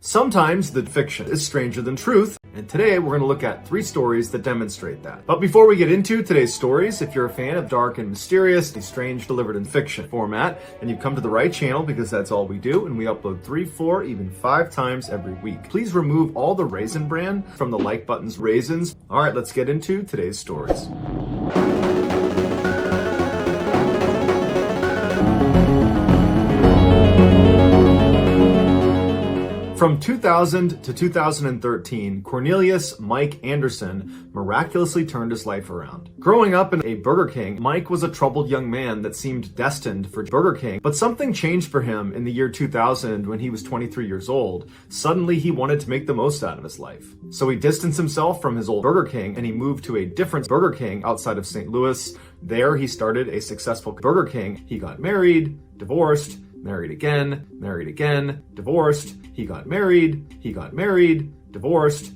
Sometimes the fiction is stranger than truth, and today we're going to look at 3 stories that demonstrate that. But before we get into today's stories, if you're a fan of dark and mysterious, the strange delivered in fiction format, then you've come to the right channel because that's all we do, and we upload 3, 4, even 5 times every week. Please remove all the raisin bran from the like button's raisins. All right, let's get into today's stories. From 2000 to 2013, Cornelius Mike Anderson miraculously turned his life around. Growing up in a Burger King, Mike was a troubled young man that seemed destined for Burger King, but something changed for him in the year 2000 when he was 23 years old. Suddenly, he wanted to make the most out of his life. So he distanced himself from his old Burger King and he moved to a different Burger King outside of St. Louis. There, he started a successful Burger King. He got married, divorced, married again, divorced. He got married, divorced,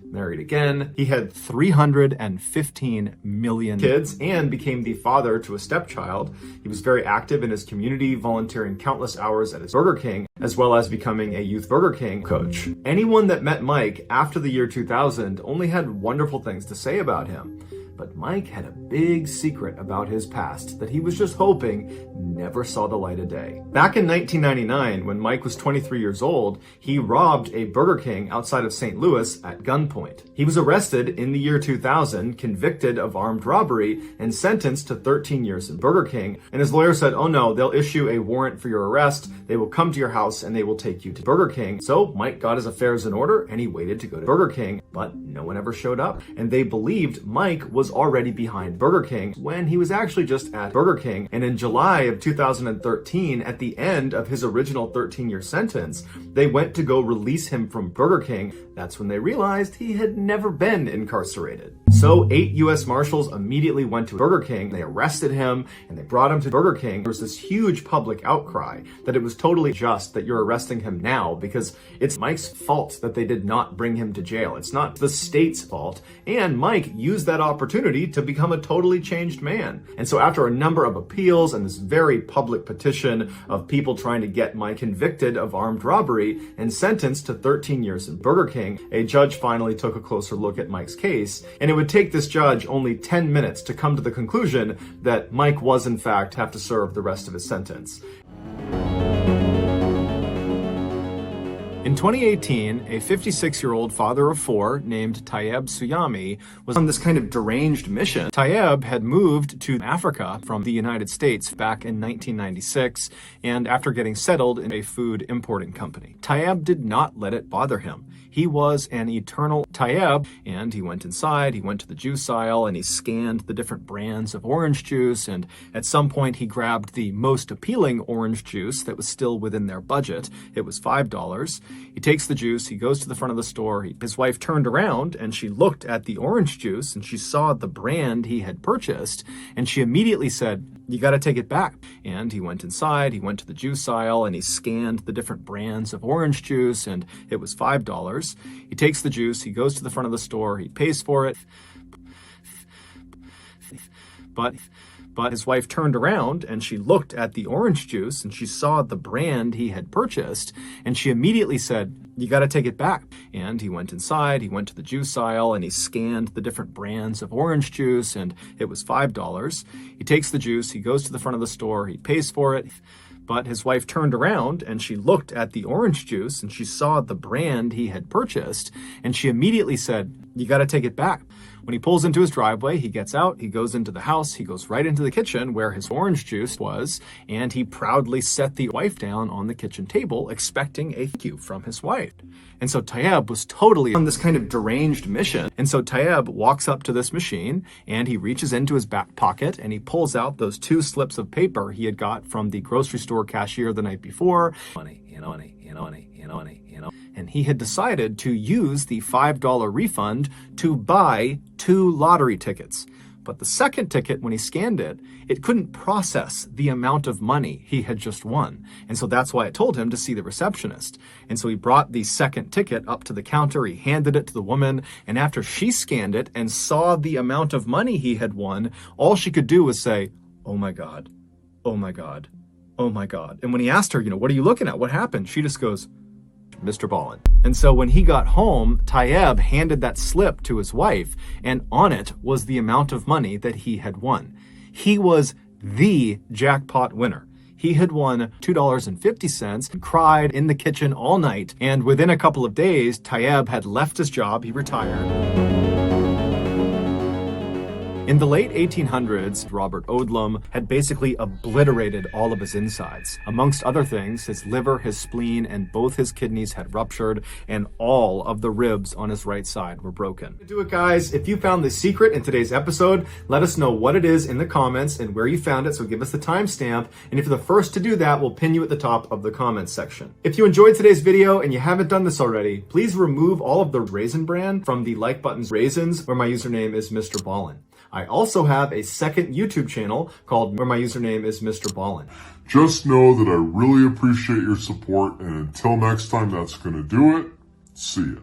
married again. He had 315 million kids and became the father to a stepchild. He was very active in his community, volunteering countless hours at his Burger King, as well as becoming a youth Burger King coach. Anyone that met Mike after the year 2000 only had wonderful things to say about him. But Mike had a big secret about his past that he was just hoping never saw the light of day. Back in 1999, when Mike was 23 years old, he robbed a Burger King outside of St. Louis at gunpoint. He was arrested in the year 2000, convicted of armed robbery, and sentenced to 13 years in Burger King. And his lawyer said, "Oh no, they'll issue a warrant for your arrest. They will come to your house and they will take you to Burger King." So Mike got his affairs in order and he waited to go to Burger King, but no one ever showed up. And they believed Mike was already behind Burger King when he was actually just at Burger King. And in July of 2013, at the end of his original 13-year sentence, they went to go release him from Burger King. That's when they realized he had never been incarcerated. So 8 U.S. Marshals immediately went to Burger King. They arrested him and they brought him to Burger King. There was this huge public outcry that it was totally just that you're arresting him now because it's Mike's fault that they did not bring him to jail. It's not the state's fault. And Mike used that opportunity to become a totally changed man. And so after a number of appeals and this very public petition of people trying to get Mike convicted of armed robbery and sentenced to 13 years in Burger King, a judge finally took a closer look at Mike's case. And it would take this judge only 10 minutes to come to the conclusion that Mike was in fact have to serve the rest of his sentence. In 2018, a 56-year-old father of 4 named Tayab Tsuyami was on this kind of deranged mission. Tayab had moved to Africa from the United States back in 1996, and after getting settled in a food importing company. Tayab did not let it bother him. He was an eternal Tayab, and he went inside, he went to the juice aisle, and he scanned the different brands of orange juice, and at some point he grabbed the most appealing orange juice that was still within their budget. It was $5. He takes the juice, he goes to the front of the store. His wife turned around and she looked at the orange juice and she saw the brand he had purchased, and she immediately said, "You got to take it back." And he went inside, he went to the juice aisle, and he scanned the different brands of orange juice, and it was $5. He takes the juice, he goes to the front of the store, he pays for it. But his wife turned around and she looked at the orange juice and she saw the brand he had purchased, and she immediately said, "You got to take it back." And he went inside, he went to the juice aisle, and he scanned the different brands of orange juice, and it was $5. He takes the juice, he goes to the front of the store, he pays for it. But his wife turned around and she looked at the orange juice and she saw the brand he had purchased, and she immediately said, "You got to take it back." When he pulls into his driveway, he gets out, he goes into the house, he goes right into the kitchen where his orange juice was, and he proudly set the wife down on the kitchen table, expecting a thank you from his wife. And so Tayab was totally on this kind of deranged mission. And so Tayab walks up to this machine and he reaches into his back pocket and he pulls out those 2 slips of paper he had got from the grocery store cashier the night before. Money. And he had decided to use the $5 refund to buy 2 lottery tickets. But the second ticket, when he scanned it, it couldn't process the amount of money he had just won. And so that's why it told him to see the receptionist. And so he brought the second ticket up to the counter, he handed it to the woman, and after she scanned it and saw the amount of money he had won, all she could do was say, "Oh my God, oh my God, oh my God." And when he asked her, "What are you looking at? What happened?" She just goes, Mr. Ballen. And so when he got home, Tayab handed that slip to his wife, and on it was the amount of money that he had won. He was the jackpot winner. He had won $2.50 and cried in the kitchen all night. And within a couple of days, Tayab had left his job. He retired. In the late 1800s, Robert Odlum had basically obliterated all of his insides. Amongst other things, his liver, his spleen, and both his kidneys had ruptured, and all of the ribs on his right side were broken. Do it, guys. If you found the secret in today's episode, let us know what it is in the comments and where you found it, so give us the timestamp. And if you're the first to do that, we'll pin you at the top of the comments section. If you enjoyed today's video and you haven't done this already, please remove all of the raisin bran from the like button's raisins, where my username is Mr. Ballen. I also have a second YouTube channel called where my username is Mr. Ballen. Just know that I really appreciate your support, and until next time, that's gonna do it. See ya.